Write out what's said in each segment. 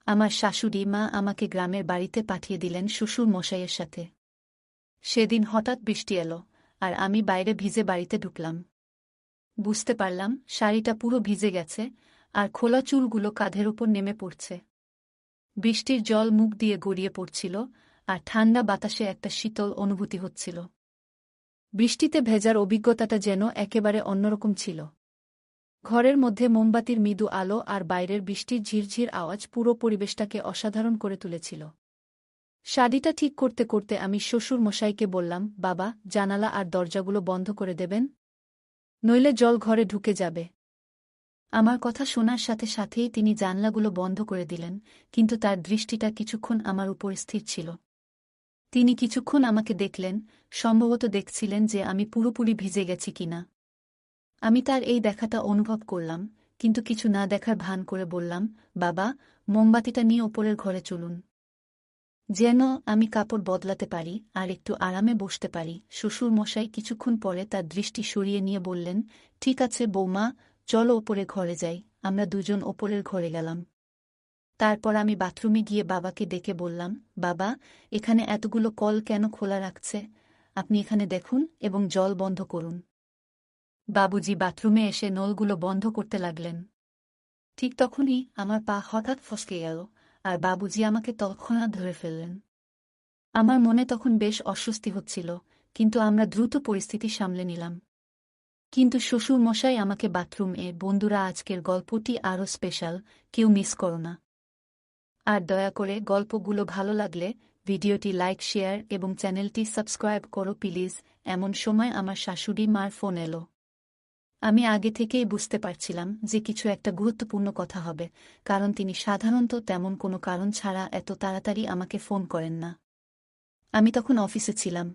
আমার শাশুড়ি মা আমাকে গ্রামের বাড়িতে পাঠিয়ে দিলেন শ্বশুর মশাইয়ের সাথে। সেদিন হঠাৎ বৃষ্টি এলো, আর আমি বাইরে ভিজে বাড়িতে ঢুকলাম। বুঝতে পারলাম শাড়িটা পুরো ভিজে গেছে, আর খোলা চুলগুলো কাঁধের ওপর নেমে পড়ছে। বৃষ্টির জল মুখ দিয়ে গড়িয়ে পড়ছিল, আর ঠান্ডা বাতাসে একটা শীতল অনুভূতি হচ্ছিল। বৃষ্টিতে ভেজার অভিজ্ঞতাটা যেন একেবারে অন্যরকম ছিল। ঘরের মধ্যে মোমবাতির মৃদু আলো আর বাইরের বৃষ্টির ঝিরঝির আওয়াজ পুরো পরিবেশটাকে অসাধারণ করে তুলেছিল। শাড়িটা ঠিক করতে করতে আমি শ্বশুর মশাইকে বললাম, বাবা, জানালা আর দরজাগুলো বন্ধ করে দেবেন, নইলে জল ঘরে ঢুকে যাবে। আমার কথা শোনার সাথে সাথেই তিনি জানলাগুলো বন্ধ করে দিলেন, কিন্তু তার দৃষ্টিটা কিছুক্ষণ আমার উপর স্থির ছিল। তিনি কিছুক্ষণ আমাকে দেখলেন, সম্ভবত দেখছিলেন যে আমি পুরোপুরি ভিজে গেছি কিনা। আমি তার এই দেখাটা অনুভব করলাম, কিন্তু কিছু না দেখার ভান করে বললাম, বাবা, মোমবাতিটা নিয়ে ওপরের ঘরে চলুন, যেন আমি কাপড় বদলাতে পারি আর একটু আরামে বসতে পারি। শ্বশুর মশাই কিছুক্ষণ পরে তার দৃষ্টি সরিয়ে নিয়ে বললেন, ঠিক আছে বৌমা, চলো ওপরে ঘরে যাই। আমরা দুজন ওপরের ঘরে গেলাম। তারপর আমি বাথরুমে গিয়ে বাবাকে ডেকে বললাম, বাবা, এখানে এতগুলো কল কেন খোলা রাখছে? আপনি এখানে দেখুন এবং জল বন্ধ করুন। বাবুজি বাথরুমে এসে নলগুলো বন্ধ করতে লাগলেন। ঠিক তখনই আমার পা হঠাৎ ফসকে গেল, আর বাবুজি আমাকে তৎক্ষণাৎ ধরে ফেললেন। আমার মনে তখন বেশ অস্বস্তি হচ্ছিল, কিন্তু আমরা দ্রুত পরিস্থিতি সামলে নিলাম। কিন্তু শ্বশুর মশাই আমাকে বাথরুমে, বন্ধুরা, আজকের গল্পটি আরও স্পেশাল, কেউ মিস করো না। আর দয়া করে গল্পগুলো ভালো লাগলে ভিডিওটি লাইক, শেয়ার এবং চ্যানেলটি সাবস্ক্রাইব করো প্লিজ। এমন সময় আমার শাশুড়ি মার ফোন এলো। আমি আগে থেকেই বুঝতে পারছিলাম যে কিছু একটা গুরুত্বপূর্ণ কথা হবে, কারণ তিনি সাধারণত তেমন কোনো কারণ ছাড়া এত তাড়াতাড়ি আমাকে ফোন করেন না। আমি তখন অফিসে ছিলাম।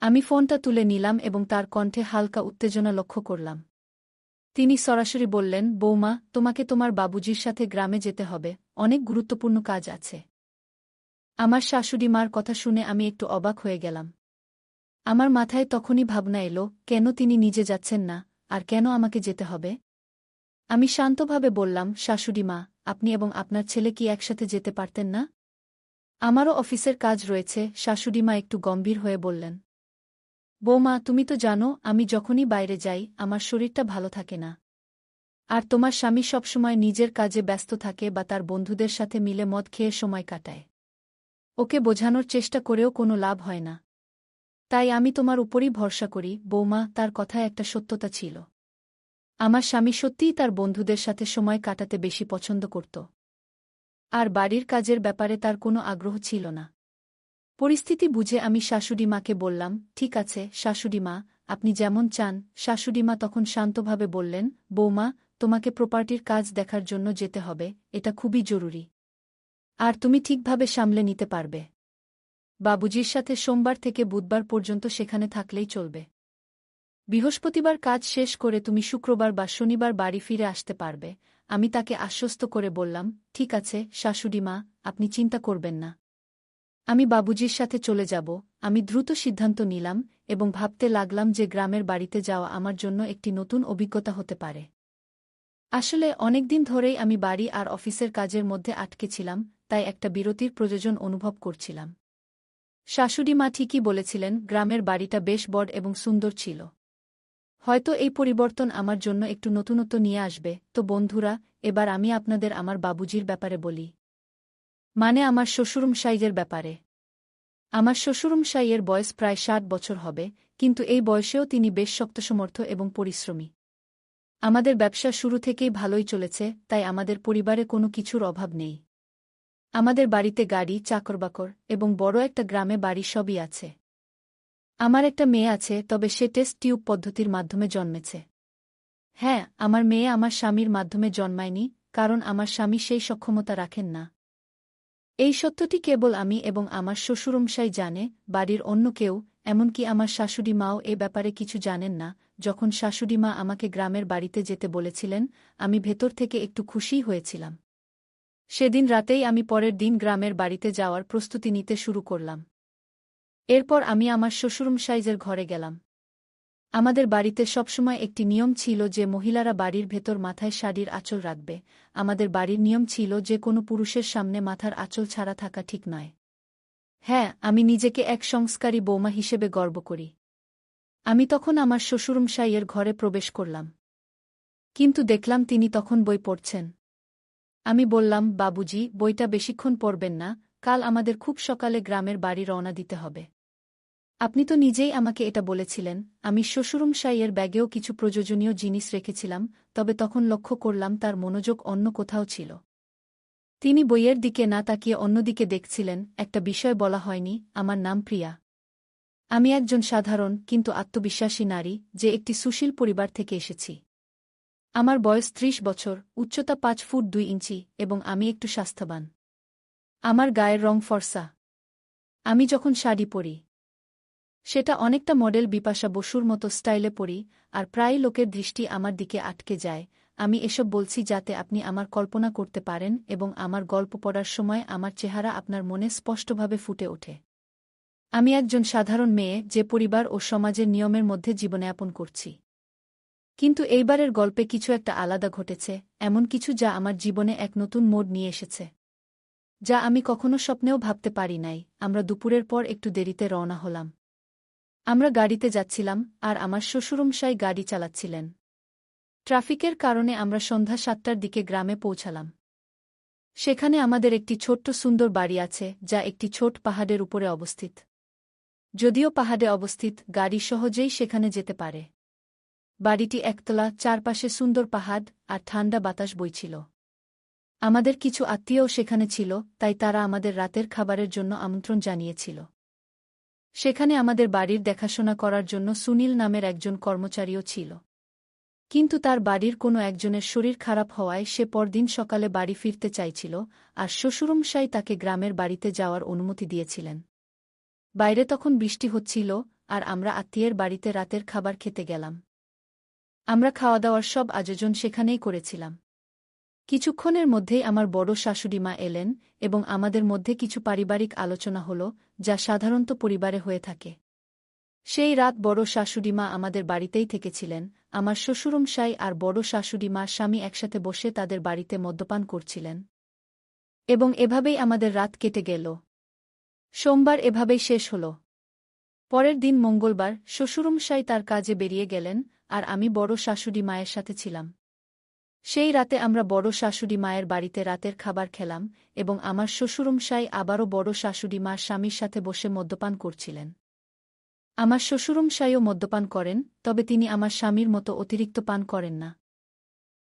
আমি ফোনটা তুলে নিলাম এবং তার কণ্ঠে হালকা উত্তেজনা লক্ষ্য করলাম। তিনি সরাসরি বললেন, বৌমা, তোমাকে তোমার বাবুজির সাথে গ্রামে যেতে হবে, অনেক গুরুত্বপূর্ণ কাজ আছে। আমার শাশুড়ি মার কথা শুনে আমি একটু অবাক হয়ে গেলাম। আমার মাথায় তখনই ভাবনা এলো, কেন তিনি নিজে যাচ্ছেন না, আর কেন আমাকে যেতে হবে? আমি শান্তভাবে বললাম, শাশুড়ি মা, আপনি এবং আপনার ছেলে কি একসাথে যেতে পারতেন না? আমারও অফিসের কাজ রয়েছে। শাশুড়ি মা একটু গম্ভীর হয়ে বললেন, বৌমা, তুমি তো জানো আমি যখনই বাইরে যাই আমার শরীরটা ভালো থাকে না। আর তোমার স্বামী সবসময় নিজের কাজে ব্যস্ত থাকে বা তার বন্ধুদের সাথে মিলে মদ খেয়ে সময় কাটায়। ওকে বোঝানোর চেষ্টা করেও কোনো লাভ হয় না। তাই আমি তোমার উপরই ভরসা করি। বৌমা, তার কথায় একটা সত্যতা ছিল। আমার স্বামী সত্যিই তার বন্ধুদের সাথে সময় কাটাতে বেশি পছন্দ করত, আর বাড়ির কাজের ব্যাপারে তার কোনো আগ্রহ ছিল না। পরিস্থিতি বুঝে আমি শাশুড়ি মাকে বললাম, ঠিক আছে শাশুড়ি মা, আপনি যেমন চান। শাশুড়ি মা তখন শান্তভাবে বললেন, বৌমা, তোমাকে প্রপার্টির কাজ দেখার জন্য যেতে হবে, এটা খুবই জরুরি। আর তুমি ঠিকভাবে সামলে নিতে পারবে। বাবুজির সাথে সোমবার থেকে বুধবার পর্যন্ত সেখানে থাকলেই চলবে। বৃহস্পতিবার কাজ শেষ করে তুমি শুক্রবার বা শনিবার বাড়ি ফিরে আসতে পারবে। আমি তাকে আশ্বস্ত করে বললাম, ঠিক আছে শাশুড়ি মা, আপনি চিন্তা করবেন না। আমি বাবুজির সাথে চলে যাব। আমি দ্রুত সিদ্ধান্ত নিলাম এবং ভাবতে লাগলাম যে গ্রামের বাড়িতে যাওয়া আমার জন্য একটি নতুন অভিজ্ঞতা হতে পারে। আসলে অনেকদিন ধরেই আমি বাড়ি আর অফিসের কাজের মধ্যে আটকে ছিলাম, তাই একটা বিরতির প্রয়োজন অনুভব করছিলাম। শাশুড়ি মা ঠিকই বলেছিলেন, গ্রামের বাড়িটা বেশ বড় এবং সুন্দর ছিল। হয়তো এই পরিবর্তন আমার জন্য একটু নতুনত্ব নিয়ে আসবে। তো বন্ধুরা, এবার আমি আপনাদের আমার বাবুজির ব্যাপারে বলি, মানে আমার শ্বশুরমশাইয়ের ব্যাপারে। আমার শ্বশুরমশাইয়ের বয়স প্রায় ৬০ বছর হবে, কিন্তু এই বয়সেও তিনি বেশ শক্তসমর্থ এবং পরিশ্রমী। আমাদের ব্যবসা শুরু থেকেই ভালোই চলেছে, তাই আমাদের পরিবারে কোনো কিছুর অভাব নেই। আমাদের বাড়িতে গাড়ি, চাকরবাকর এবং বড় একটা গ্রামে বাড়ি সবই আছে। আমার একটা মেয়ে আছে, তবে সে টেস্ট টিউব পদ্ধতির মাধ্যমে জন্মেছে। হ্যাঁ, আমার মেয়ে আমার স্বামীর মাধ্যমে জন্মায়নি, কারণ আমার স্বামী সেই সক্ষমতা রাখেন না। এই সত্যটি কেবল আমি এবং আমার শ্বশুরমশাই জানে, বাড়ির অন্য কেউ, এমনকি আমার শাশুড়ি মাও এ ব্যাপারে কিছু জানেন না। যখন শাশুড়ি মা আমাকে গ্রামের বাড়িতে যেতে বলেছিলেন, আমি ভেতর থেকে একটু খুশিই হয়েছিলাম। সেদিন রাতেই আমি পরের দিন গ্রামের বাড়িতে যাওয়ার প্রস্তুতি নিতে শুরু করলাম। এরপর আমি আমার শ্বশুরমশাইয়ের ঘরে গেলাম। আমাদের বাড়িতে সবসময় একটি নিয়ম ছিল যে মহিলারা বাড়ির ভেতর মাথায় শাড়ির আঁচল রাখবে। আমাদের বাড়ির নিয়ম ছিল যে কোনো পুরুষের সামনে মাথার আঁচল ছাড়া থাকা ঠিক নয়। হ্যাঁ, আমি নিজেকে এক সংস্কারী বৌমা হিসেবে গর্ব করি। আমি তখন আমার শ্বশুরমশাইয়ের ঘরে প্রবেশ করলাম। কিন্তু দেখলাম তিনি তখন বই পড়ছেন। আমি বললাম, বাবুজি, বইটা বেশিক্ষণ পড়বেন না, কাল আমাদের খুব সকালে গ্রামের বাড়ি রওনা দিতে হবে। আপনি তো নিজেই আমাকে এটা বলেছিলেন। আমি শ্বশুরমশাইয়ের ব্যাগেও কিছু প্রয়োজনীয় জিনিস রেখেছিলাম, তবে তখন লক্ষ্য করলাম তার মনোযোগ অন্য কোথাও ছিল। তিনি বইয়ের দিকে না তাকিয়ে অন্যদিকে দেখছিলেন। একটা বিষয় বলা হয়নি, আমার নাম প্রিয়া। আমি একজন সাধারণ কিন্তু আত্মবিশ্বাসী নারী, যে একটি সুশীল পরিবার থেকে এসেছি। আমার বয়স ৩০ বছর, উচ্চতা ৫ ফুট ২ ইঞ্চি এবং আমি একটু স্বাস্থ্যবান। আমার গায়ের রং ফর্সা। আমি যখন শাড়ি পরি, সেটা অনেকটা মডেল বিপাশা বসুর মতো স্টাইলে পরি, আর প্রায় লোকের দৃষ্টি আমার দিকে আটকে যায়। আমি এসব বলছি যাতে আপনি আমার কল্পনা করতে পারেন এবং আমার গল্প পড়ার সময় আমার চেহারা আপনার মনে স্পষ্টভাবে ফুটে ওঠে। আমি একজন সাধারণ মেয়ে, যে পরিবার ও সমাজের নিয়মের মধ্যে জীবনযাপন করছি। কিন্তু এইবারের গল্পে কিছু একটা আলাদা ঘটেছে, এমন কিছু যা আমার জীবনে এক নতুন মোড় নিয়ে এসেছে, যা আমি কখনো স্বপ্নেও ভাবতে পারি নাই। আমরা দুপুরের পর একটু দেরিতে রওনা হলাম। আমরা গাড়িতে যাচ্ছিলাম, আর আমার শ্বশুরমশাই গাড়ি চালাচ্ছিলেন। ট্রাফিকের কারণে আমরা সন্ধ্যা ৭টার দিকে গ্রামে পৌঁছালাম। সেখানে আমাদের একটি ছোট্ট সুন্দর বাড়ি আছে, যা একটি ছোট পাহাড়ের উপরে অবস্থিত। যদিও পাহাড়ে অবস্থিত, গাড়ি সহজেই সেখানে যেতে পারে। বাড়িটি একতলা, চারপাশে সুন্দর পাহাড় আর ঠান্ডা বাতাস বইছিল। আমাদের কিছু আত্মীয়ও সেখানে ছিল, তাই তারা আমাদের রাতের খাবারের জন্য আমন্ত্রণ জানিয়েছিল। সেখানে আমাদের বাড়ির দেখাশোনা করার জন্য সুনীল নামের একজন কর্মচারীও ছিল। কিন্তু তার বাড়ির কোনো একজনের শরীর খারাপ হওয়ায় সে পরদিন সকালে বাড়ি ফিরতে চাইছিল, আর শ্বশুরমশাই তাকে গ্রামের বাড়িতে যাওয়ার অনুমতি দিয়েছিলেন। বাইরে তখন বৃষ্টি হচ্ছিল, আর আমরা আত্মীয়ের বাড়িতে রাতের খাবার খেতে গেলাম। আমরা খাওয়া-দাওয়ার সব আয়োজন সেখানেই করেছিলাম। কিছুক্ষণের মধ্যেই আমার বড় শাশুড়ি মা এলেন, এবং আমাদের মধ্যে কিছু পারিবারিক আলোচনা হল, যা সাধারণত পরিবারে হয়ে থাকে। সেই রাত বড় শাশুড়ি মা আমাদের বাড়িতেই থেকেছিলেন। আমার শ্বশুরমশাই আর বড় শাশুড়ি মার স্বামী একসাথে বসে তাদের বাড়িতে মদ্যপান করছিলেন। এবং এভাবেই আমাদের রাত কেটে গেল। সোমবার এভাবেই শেষ হল। পরের দিন মঙ্গলবার, শ্বশুরমশাই তার কাজে বেরিয়ে গেলেন, আর আমি বড় শাশুড়ি মায়ের সাথে ছিলাম। সেই রাতে আমরা বড় শাশুড়ি মায়ের বাড়িতে রাতের খাবার খেলাম, এবং আমার শ্বশুরমশাই আবারও বড় শাশুড়ি মার স্বামীর সাথে বসে মদ্যপান করছিলেন। আমার শ্বশুরমশাইও মদ্যপান করেন, তবে তিনি আমার স্বামীর মতো অতিরিক্ত পান করেন না।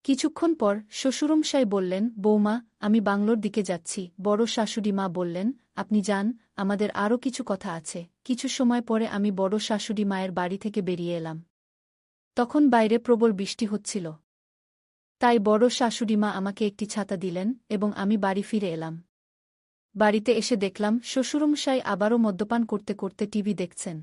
কিছুক্ষণ পর শ্বশুরমশাই বললেন, বৌমা, আমি বাংলোর দিকে যাচ্ছি। বড় শাশুড়ি মা বললেন, আপনি যান, আমাদের আরও কিছু কথা আছে। কিছু সময় পরে আমি বড় শাশুড়ি মায়ের বাড়ি থেকে বেরিয়ে এলাম। তখন বাইরে প্রবল বৃষ্টি হচ্ছিল। তাই বড় শাশুড়িমা আমাকে একটি ছাতা দিলেন, এবং আমি বাড়ি ফিরে এলাম। বাড়িতে এসে দেখলাম শ্বশুরমশাই আবারও মদ্যপান করতে করতে টিভি দেখছেন।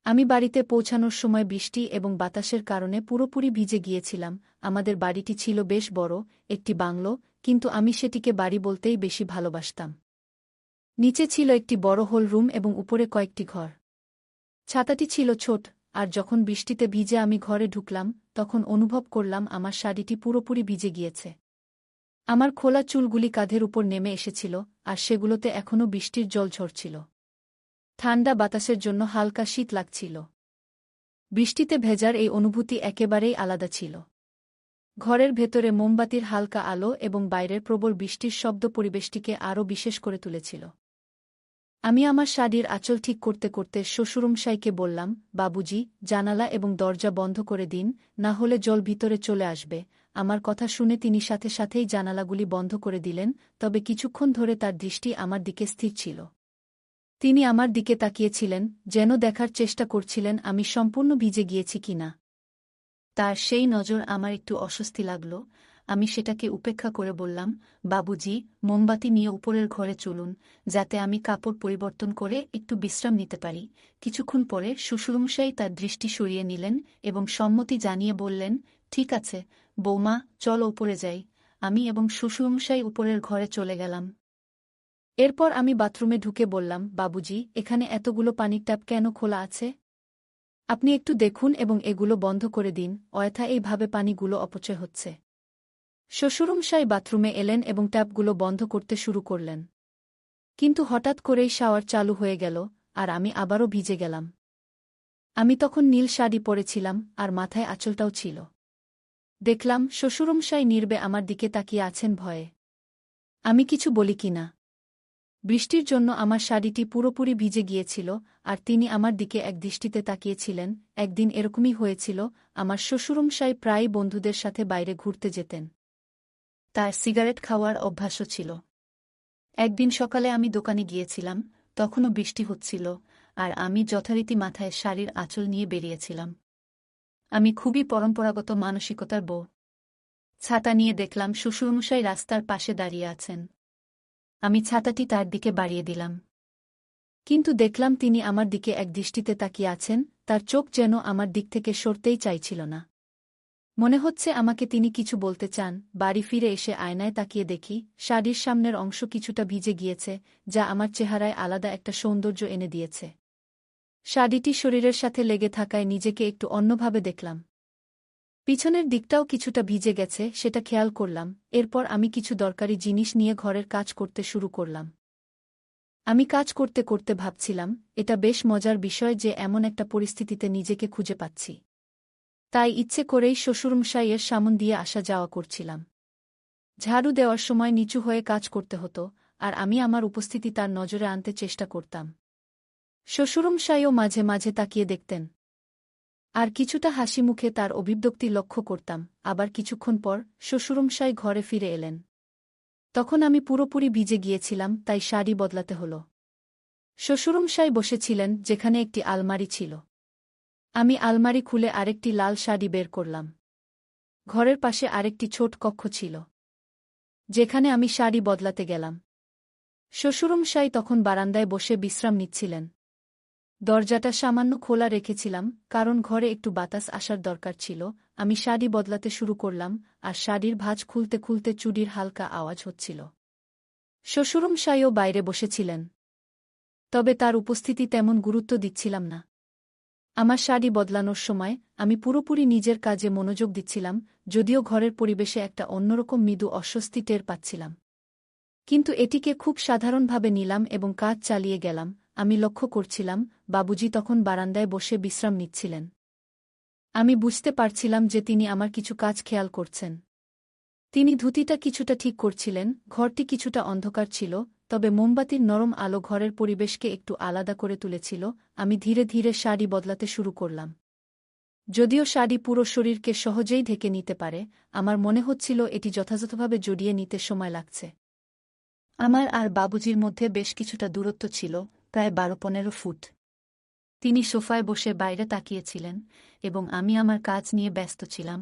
আমি বাড়িতে পৌঁছানোর সময় বৃষ্টি এবং বাতাসের কারণে পুরোপুরি ভিজে গিয়েছিলাম। আমাদের বাড়িটি ছিল বেশ বড়, একটি বাংলো, কিন্তু আমি সেটিকে বাড়ি বলতেই বেশি ভালোবাসতাম। নিচে ছিল একটি বড় হল রুম এবং উপরে কয়েকটি ঘর। ছাতাটি ছিল ছোট, আর যখন বৃষ্টিতে ভিজে আমি ঘরে ঢুকলাম, তখন অনুভব করলাম আমার শাড়িটি পুরোপুরি ভিজে গিয়েছে। আমার খোলা চুলগুলি কাঁধের উপর নেমে এসেছিল, আর সেগুলোতে এখনও বৃষ্টির জল ঝরছিল। ঠান্ডা বাতাসের জন্য হালকা শীত লাগছিল। বৃষ্টিতে ভেজার এই অনুভূতি একেবারেই আলাদা ছিল। ঘরের ভেতরে মোমবাতির হালকা আলো এবং বাইরের প্রবল বৃষ্টির শব্দ পরিবেশটিকে আরও বিশেষ করে তুলেছিল। আমি আমার শাড়ির আঁচল ঠিক করতে করতে শ্বশুরমশাইকে বললাম, বাবুজি, জানালা এবং দরজা বন্ধ করে দিন, না হলে জল ভিতরে চলে আসবে। আমার কথা শুনে তিনি সাথে সাথেই জানালাগুলি বন্ধ করে দিলেন, তবে কিছুক্ষণ ধরে তার দৃষ্টি আমার দিকে স্থির ছিল। তিনি আমার দিকে তাকিয়েছিলেন, যেন দেখার চেষ্টা করছিলেন আমি সম্পূর্ণ ভিজে গিয়েছি কিনা। তার সেই নজর আমার একটু অস্বস্তি লাগল। আমি সেটাকে উপেক্ষা করে বললাম, বাবুজি, মোমবাতি নিয়ে উপরের ঘরে চলুন, যাতে আমি কাপড় পরিবর্তন করে একটু বিশ্রাম নিতে পারি। কিছুক্ষণ পরে শ্বশুরমশাই তার দৃষ্টি সরিয়ে নিলেন এবং সম্মতি জানিয়ে বললেন, ঠিক আছে, বৌমা, চলো উপরে যাই। আমি এবং শ্বশুরমশাই উপরের ঘরে চলে গেলাম। এরপর আমি বাথরুমে ঢুকে বললাম, বাবুজি, এখানে এতগুলো পানির ট্যাপ কেন খোলা আছে? আপনি একটু দেখুন এবং এগুলো বন্ধ করে দিন, অযথা এইভাবে পানিগুলো অপচয় হচ্ছে। শ্বশুরমশাই বাথরুমে এলেন এবং ট্যাপগুলো বন্ধ করতে শুরু করলেন। কিন্তু হঠাৎ করেই শাওয়ার চালু হয়ে গেল, আর আমি আবারও ভিজে গেলাম। আমি তখন নীল শাড়ি পরেছিলাম, আর মাথায় আঁচলটাও ছিল। দেখলাম শ্বশুরমশাই নীরবে আমার দিকে তাকিয়ে আছেন ভয়ে। আমি কিছু বলি কিনা। বৃষ্টির জন্য আমার শাড়িটি পুরোপুরি ভিজে গিয়েছিল, আর তিনি আমার দিকে এক দৃষ্টিতে তাকিয়েছিলেন। একদিন এরকমই হয়েছিল, আমার শ্বশুরমশাই প্রায়ই বন্ধুদের সাথে বাইরে ঘুরতে যেতেন। তার সিগারেট খাওয়ার অভ্যাসও ছিল। একদিন সকালে আমি দোকানে গিয়েছিলাম, তখনও বৃষ্টি হচ্ছিল, আর আমি যথারীতি মাথায় শাড়ির আঁচল নিয়ে বেরিয়েছিলাম। আমি খুবই পরম্পরাগত মানসিকতার বউ। ছাতা নিয়ে দেখলাম শ্বশুরমশাই রাস্তার পাশে দাঁড়িয়ে আছেন। আমি ছাতাটি তার দিকে বাড়িয়ে দিলাম। কিন্তু দেখলাম তিনি আমার দিকে এক দৃষ্টিতে তাকিয়ে আছেন, তার চোখ যেন আমার দিক থেকে সরতেই চাইছিল না। মনে হচ্ছে আমাকে তিনি কিছু বলতে চান। বাড়ি ফিরে এসে আয়নায় তাকিয়ে দেখি শাড়ির সামনের অংশ কিছুটা ভিজে গিয়েছে, যা আমার চেহারায় আলাদা একটা সৌন্দর্য এনে দিয়েছে। শাড়িটি শরীরের সাথে লেগে থাকায় নিজেকে একটু অন্যভাবে দেখলাম। পিছনের দিকটাও কিছুটা ভিজে গেছে, সেটা খেয়াল করলাম। এরপর আমি কিছু দরকারি জিনিস নিয়ে ঘরের কাজ করতে শুরু করলাম। আমি কাজ করতে করতে ভাবছিলাম, এটা বেশ মজার বিষয় যে এমন একটা পরিস্থিতিতে নিজেকে খুঁজে পাচ্ছি। তাই ইচ্ছে করেই শ্বশুরমশাইয়ের সামন দিয়ে আসা যাওয়া করছিলাম। ঝাড়ু দেওয়ার সময় নিচু হয়ে কাজ করতে হতো, আর আমি আমার উপস্থিতি তার নজরে আনতে চেষ্টা করতাম। শ্বশুরমশাইও মাঝে মাঝে তাকিয়ে দেখতেন, আর কিছুটা হাসি মুখে তার অভিব্যক্তি লক্ষ্য করতাম। আবার কিছুক্ষণ পর শ্বশুরমশাই ঘরে ফিরে এলেন। তখন আমি পুরোপুরি ভিজে গিয়েছিলাম, তাই শাড়ি বদলাতে হলো। শ্বশুরমশাই বসেছিলেন যেখানে একটি আলমারি ছিল। আমি আলমারি খুলে আরেকটি লাল শাড়ি বের করলাম। ঘরের পাশে আরেকটি ছোট কক্ষ ছিল, যেখানে আমি শাড়ি বদলাতে গেলাম। শ্বশুরমশাই তখন বারান্দায় বসে বিশ্রাম নিচ্ছিলেন। দরজাটা সামান্য খোলা রেখেছিলাম, কারণ ঘরে একটু বাতাস আসার দরকার ছিল। আমি শাড়ি বদলাতে শুরু করলাম, আর শাড়ির ভাঁজ খুলতে খুলতে চুড়ির হালকা আওয়াজ হচ্ছিল। শ্বশুরমশাইও বাইরে বসেছিলেন, তবে তার উপস্থিতি তেমন গুরুত্ব দিচ্ছিলাম না। আমার শাড়ি বদলানোর সময় আমি পুরোপুরি নিজের কাজে মনোযোগ দিচ্ছিলাম, যদিও ঘরের পরিবেশে একটা অন্যরকম মৃদু অস্বস্তি টের পাচ্ছিলাম। কিন্তু এটিকে খুব সাধারণভাবে নিলাম এবং কাজ চালিয়ে গেলাম। আমি লক্ষ্য করছিলাম, বাবুজি তখন বারান্দায় বসে বিশ্রাম নিচ্ছিলেন। আমি বুঝতে পারছিলাম যে তিনি আমার কিছু কাজ খেয়াল করছেন। তিনি ধুতিটা কিছুটা ঠিক করছিলেন। ঘরটি কিছুটা অন্ধকার ছিল, তবে মোমবাতির নরম আলো ঘরের পরিবেশকে একটু আলাদা করে তুলেছিল। আমি ধীরে ধীরে শাড়ি বদলাতে শুরু করলাম। যদিও শাড়ি পুরো শরীরকে সহজেই ঢেকে নিতে পারে, আমার মনে হচ্ছিল এটি যথাযথভাবে জড়িয়ে নিতে সময় লাগছে। আমার আর বাবুজির মধ্যে বেশ কিছুটা দূরত্ব ছিল, প্রায় 12-15 ফুট। তিনি সোফায় বসে বাইরে তাকিয়েছিলেন, এবং আমি আমার কাজ নিয়ে ব্যস্ত ছিলাম।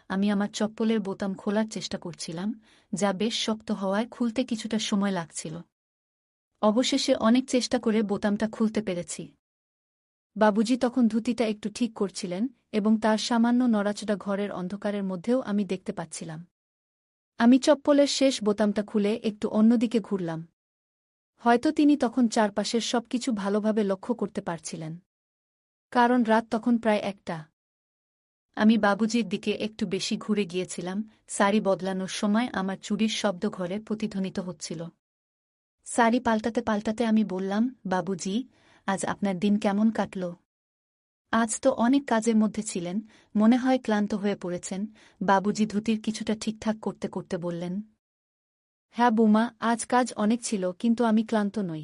আমি আমার চপ্পলের বোতাম খোলার চেষ্টা করছিলাম, যা বেশ শক্ত হওয়ায় খুলতে কিছুটা সময় লাগছিল। অবশেষে অনেক চেষ্টা করে বোতামটা খুলতে পেরেছি। বাবুজি তখন ধুতিটা একটু ঠিক করছিলেন, এবং তার সামান্য নড়াচড়া ঘরের অন্ধকারের মধ্যেও আমি দেখতে পাচ্ছিলাম। আমি চপ্পলের শেষ বোতামটা খুলে একটু অন্যদিকে ঘুরলাম। হয়তো তিনি তখন চারপাশের সবকিছু ভালোভাবে লক্ষ্য করতে পারছিলেন, কারণ রাত তখন প্রায় 1টা। আমি বাবুজির দিকে একটু বেশি ঘুরে গিয়েছিলাম। শাড়ি বদলানোর সময় আমার চুড়ির শব্দ ঘরে প্রতিধ্বনিত হচ্ছিল। শাড়ি পাল্টাতে পাল্টাতে আমি বললাম, বাবুজি, আজ আপনার দিন কেমন কাটল? আজ তো অনেক কাজের মধ্যে ছিলেন, মনে হয় ক্লান্ত হয়ে পড়েছেন। বাবুজি ধুতির কিছুটা ঠিকঠাক করতে করতে বললেন। হ্যাঁ বৌমা, আজ কাজ অনেক ছিল, কিন্তু আমি ক্লান্ত নই।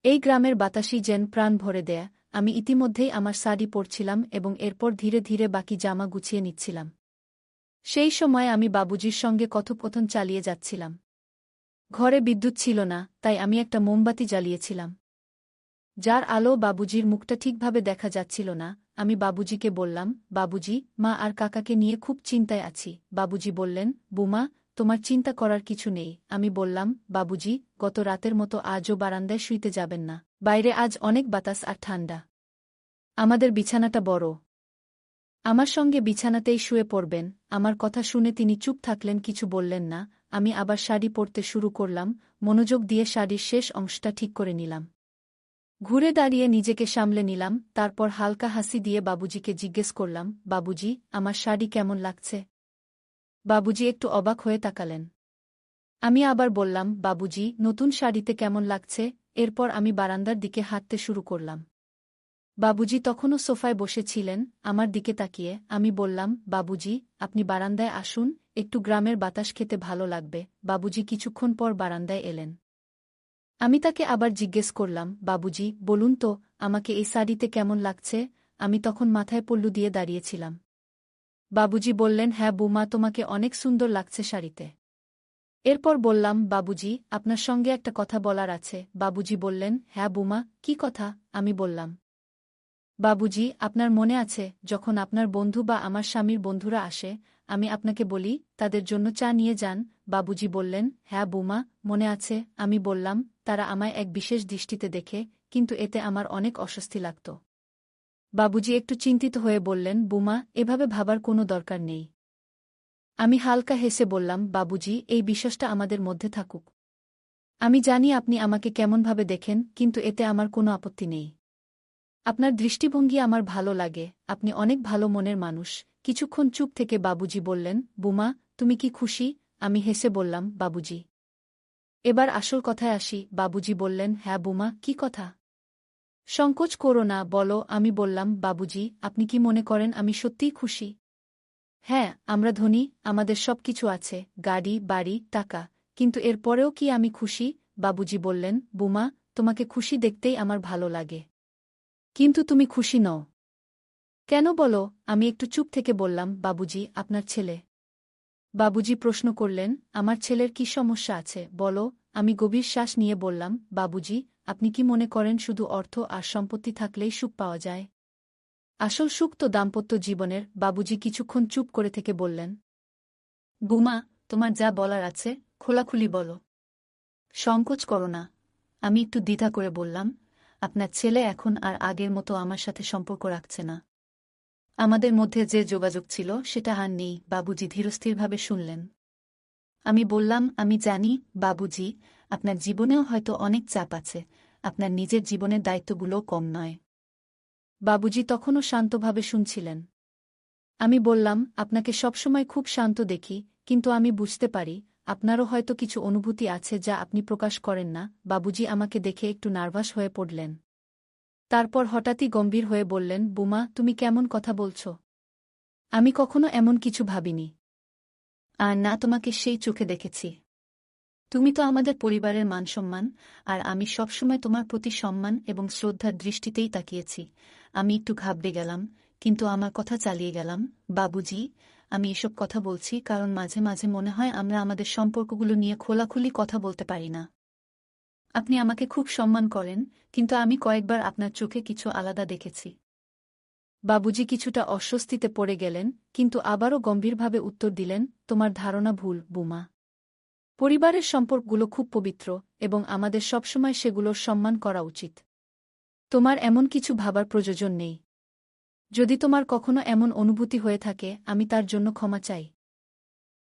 এই গ্রামের বাতাসই যেন প্রাণ ভরে দেয়া। আমি ইতিমধ্যেই আমার শাড়ি পরছিলাম এবং এরপর ধীরে ধীরে বাকি জামা গুছিয়ে নিচ্ছিলাম। সেই সময় আমি বাবুজির সঙ্গে কথোপকথন চালিয়ে যাচ্ছিলাম। ঘরে বিদ্যুৎ ছিল না, তাই আমি একটা মোমবাতি জ্বালিয়েছিলাম, যার আলো বাবুজির মুখটা ঠিকভাবে দেখা যাচ্ছিল না। আমি বাবুজিকে বললাম, বাবুজি, মা আর কাকাকে নিয়ে খুব চিন্তায় আছি। বাবুজি বললেন, বুমা, তোমার চিন্তা করার কিছু নেই। আমি বললাম, বাবুজি, গত রাতের মতো আজও বারান্দায় শুইতে যাবেন না। বাইরে আজ অনেক বাতাস আর ঠান্ডা। আমাদের বিছানাটা বড়। আমার সঙ্গে বিছানাতেই শুয়ে পড়বেন। আমার কথা শুনে তিনি চুপ থাকলেন, কিছু বললেন না। আমি আবার শাড়ি পরতে শুরু করলাম, মনোযোগ দিয়ে শাড়ির শেষ অংশটা ঠিক করে নিলাম। ঘুরে দাঁড়িয়ে নিজেকে সামলে নিলাম, তারপর হালকা হাসি দিয়ে বাবুজিকে জিজ্ঞেস করলাম, বাবুজি, আমার শাড়ি কেমন লাগছে? বাবুজি একটু অবাক হয়ে তাকালেন। আমি আবার বললাম, বাবুজি, নতুন শাড়িতে কেমন লাগছে? এরপর আমি বারান্দার দিকে হাঁটতে শুরু করলাম। বাবুজি তখনও সোফায় বসেছিলেন, আমার দিকে তাকিয়ে। আমি বললাম, বাবুজি, আপনি বারান্দায় আসুন, একটু গ্রামের বাতাস খেতে ভালো লাগবে। বাবুজি কিছুক্ষণ পর বারান্দায় এলেন। আমি তাকে আবার জিজ্ঞেস করলাম, বাবুজি, বলুন তো, আমাকে এই শাড়িতে কেমন লাগছে? আমি তখন মাথায় পল্লু দিয়ে দাঁড়িয়েছিলাম। বাবুজি বললেন, হ্যাঁ বুমা, তোমাকে অনেক সুন্দর লাগছে শাড়িতে। এরপর বললাম, বাবুজি, আপনার সঙ্গে একটা কথা বলার আছে। বাবুজি বললেন, হ্যাঁ বুমা, কী কথা? আমি বললাম, বাবুজি, আপনার মনে আছে যখন আপনার বন্ধু বা আমার স্বামীর বন্ধুরা আসে, আমি আপনাকে বলি তাদের জন্য চা নিয়ে যান? বাবুজি বললেন, হ্যাঁ বুমা, মনে আছে। আমি বললাম, তারা আমায় এক বিশেষ দৃষ্টিতে দেখে, কিন্তু এতে আমার অনেক অস্বস্তি লাগত। বাবুজি একটু চিন্তিত হয়ে বললেন, বুমা, এভাবে ভাবার কোনো দরকার নেই। আমি হালকা হেসে বললাম, বাবুজি, এই বিশ্বাসটা আমাদের মধ্যে থাকুক। আমি জানি আপনি আমাকে কেমনভাবে দেখেন, কিন্তু এতে আমার কোনো আপত্তি নেই। আপনার দৃষ্টিভঙ্গি আমার ভালো লাগে, আপনি অনেক ভালো মনের মানুষ। কিছুক্ষণ চুপ থেকে বাবুজি বললেন, বুমা, তুমি কি খুশি? আমি হেসে বললাম, বাবুজি। এবার আসল কথায় আসি। বাবুজি বললেন, হ্যাঁ বুমা, কি কথা? সংকোচ করো না, বলো। আমি বললাম, বাবুজি, আপনি কি মনে করেন আমি সত্যিই খুশি? হ্যাঁ, আমরা ধনী, আমাদের সব কিছু আছে, গাড়ি, বাড়ি, টাকা। কিন্তু এরপরেও কি আমি খুশি? বাবুজি বললেন, বুমা, তোমাকে খুশি দেখতেই আমার ভালো লাগে। কিন্তু তুমি খুশি নও। কেন বলো? আমি একটু চুপ থেকে বললাম, বাবুজি, আপনার ছেলে। বাবুজি প্রশ্ন করলেন, আমার ছেলের কি সমস্যা আছে বলো? আমি গভীর শ্বাস নিয়ে বললাম, বাবুজি, আপনি কি মনে করেন শুধু অর্থ আর সম্পত্তি থাকলেই সুখ পাওয়া যায়? আসল সুখ তো দাম্পত্য জীবনের। বাবুজি কিছুক্ষণ চুপ করে থেকে বললেন, বুমা, তোমার যা বলার আছে খোলাখুলি বলো। সংকোচ করো না। আমি একটু দ্বিধা করে বললাম, আপনার ছেলে এখন আর আগের মতো আমার সাথে সম্পর্ক রাখছে না। আমাদের মধ্যে যে যোগাযোগ ছিল সেটা আর নেই। বাবুজি ধীরস্থিরভাবে শুনলেন। আমি বললাম, আমি জানি, বাবুজি, আপনার জীবনেও হয়তো অনেক চাপ আছে, আপনার নিজের জীবনের দায়িত্বগুলোও কম নয়। বাবুজি তখনও শান্তভাবে শুনছিলেন। আমি বললাম, আপনাকে সবসময় খুব শান্ত দেখি, কিন্তু আমি বুঝতে পারি, আপনারও হয়তো কিছু অনুভূতি আছে যা আপনি প্রকাশ করেন না। বাবুজি আমাকে দেখে একটু নার্ভাস হয়ে পড়লেন। তারপর হঠাৎই গম্ভীর হয়ে বললেন, বুমা, তুমি কেমন কথা বলছ? আমি কখনো এমন কিছু ভাবিনি। আর না তোমাকে সেই চোখে দেখেছি। তুমি তো আমাদের পরিবারের মানসম্মান, আর আমি সবসময় তোমার প্রতি সম্মান এবং শ্রদ্ধার দৃষ্টিতেই তাকিয়েছি। আমি একটু ঘাবড়ে গেলাম, কিন্তু আমার কথা চালিয়ে গেলাম, বাবুজি, আমি এসব কথা বলছি কারণ মাঝে মাঝে মনে হয় আমরা আমাদের সম্পর্কগুলো নিয়ে খোলাখুলি কথা বলতে পারি না। আপনি আমাকে খুব সম্মান করেন, কিন্তু আমি কয়েকবার আপনার চোখে কিছু আলাদা দেখেছি। বাবুজি কিছুটা অস্বস্তিতে পড়ে গেলেন, কিন্তু আবারও গম্ভীরভাবে উত্তর দিলেন, তোমার ধারণা ভুল, বুমা। পরিবারের সম্পর্কগুলো খুব পবিত্র, এবং আমাদের সবসময় সেগুলোর সম্মান করা উচিত। তোমার এমন কিছু ভাবার প্রয়োজন নেই। যদি তোমার কখনো এমন অনুভূতি হয়ে থাকে, আমি তার জন্য ক্ষমা চাই।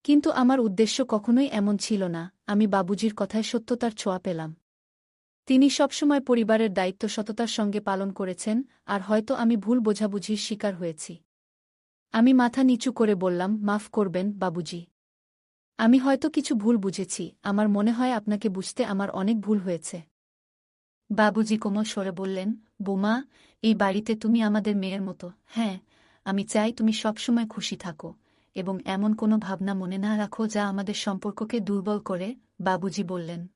কিন্তু আমার উদ্দেশ্য কখনোই এমন ছিল না। আমি বাবুজির কথায় সত্যতার ছোঁয়া পেলাম। তিনি সবসময় পরিবারের দায়িত্ব সততার সঙ্গে পালন করেছেন, আর হয়তো আমি ভুল বোঝাবুঝির শিকার হয়েছি। আমি মাথা নিচু করে বললাম, মাফ করবেন, বাবুজি। আমি হয়তো কিছু ভুল বুঝেছি, আমার মনে হয় আপনাকে বুঝতে আমার অনেক ভুল হয়েছে। বাবুজি কোমল স্বরে বললেন, বুমা, এই বাড়িতে তুমি আমাদের মেয়ের মতো। হ্যাঁ, আমি চাই তুমি সবসময় খুশি থাকো, এবং এমন কোনো ভাবনা মনে না রাখো যা আমাদের সম্পর্ককে দুর্বল করে। বাবুজি বললেন।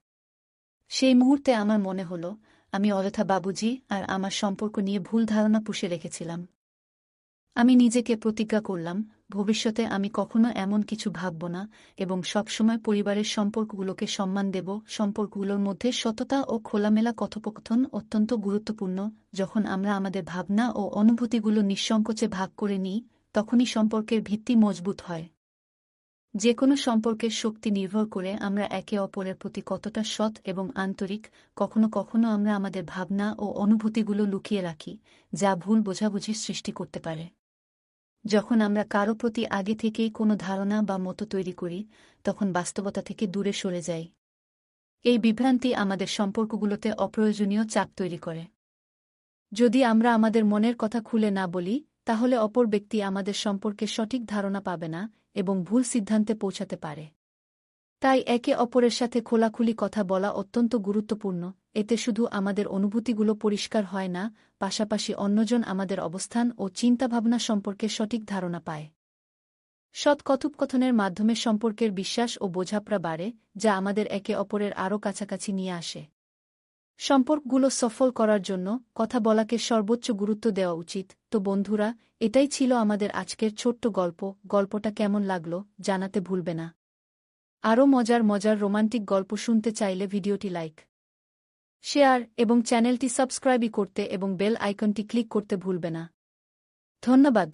সেই মুহূর্তে আমার মনে হলো, আমি অযথা বাবুজি আর আমার সম্পর্ক নিয়ে ভুল ধারণা পুষে রেখেছিলাম। আমি নিজেকে প্রতিজ্ঞা করলাম, ভবিষ্যতে আমি কখনো এমন কিছু ভাবব না, এবং সবসময় পরিবারের সম্পর্কগুলোকে সম্মান দেব। সম্পর্কগুলোর মধ্যে সততা ও খোলামেলা কথোপকথন অত্যন্ত গুরুত্বপূর্ণ। যখন আমরা আমাদের ভাবনা ও অনুভূতিগুলো নিঃসংকোচে ভাগ করে নিই, তখনই সম্পর্কের ভিত্তি মজবুত হয়। যে কোনো সম্পর্কের শক্তি নির্ভর করে আমরা একে অপরের প্রতি কতটা সৎ এবং আন্তরিক। কখনো কখনো আমরা আমাদের ভাবনা ও অনুভূতিগুলো লুকিয়ে রাখি, যা ভুল বোঝাবুঝির সৃষ্টি করতে পারে। যখন আমরা কারো প্রতি আগে থেকেই কোনো ধারণা বা মতো তৈরি করি, তখন বাস্তবতা থেকে দূরে সরে যাই। এই বিভ্রান্তি আমাদের সম্পর্কগুলোতে অপ্রয়োজনীয় চাপ তৈরি করে। যদি আমরা আমাদের মনের কথা খুলে না বলি তাহলে অপর ব্যক্তি আমাদের সম্পর্কে সঠিক ধারণা পাবে না এবং ভুল সিদ্ধান্তে পৌঁছাতে পারে। তাই একে অপরের সাথে খোলাখুলি কথা বলা অত্যন্ত গুরুত্বপূর্ণ। এতে শুধু আমাদের অনুভূতিগুলো পরিষ্কার হয় না, পাশাপাশি অন্যজন আমাদের অবস্থান ও চিন্তাভাবনা সম্পর্কে সঠিক ধারণা পায়। সৎ কথোপকথনের মাধ্যমে সম্পর্কের বিশ্বাস ও বোঝাপড়া বাড়ে, যা আমাদের একে অপরের আরও কাছাকাছি নিয়ে আসে। সম্পর্কগুলো সফল করার জন্য কথা বলাকে সর্বোচ্চ গুরুত্ব দেওয়া উচিত। তো বন্ধুরা, এটাই ছিল আমাদের আজকের ছোট্ট গল্প। গল্পটা কেমন লাগলো জানাতে ভুলবে না। আরও মজার মজার রোমান্টিক গল্প শুনতে চাইলে ভিডিওটি লাইক, শেয়ার এবং চ্যানেলটি সাবস্ক্রাইব করতে এবং বেল আইকনটি ক্লিক করতে ভুলবে না। ধন্যবাদ।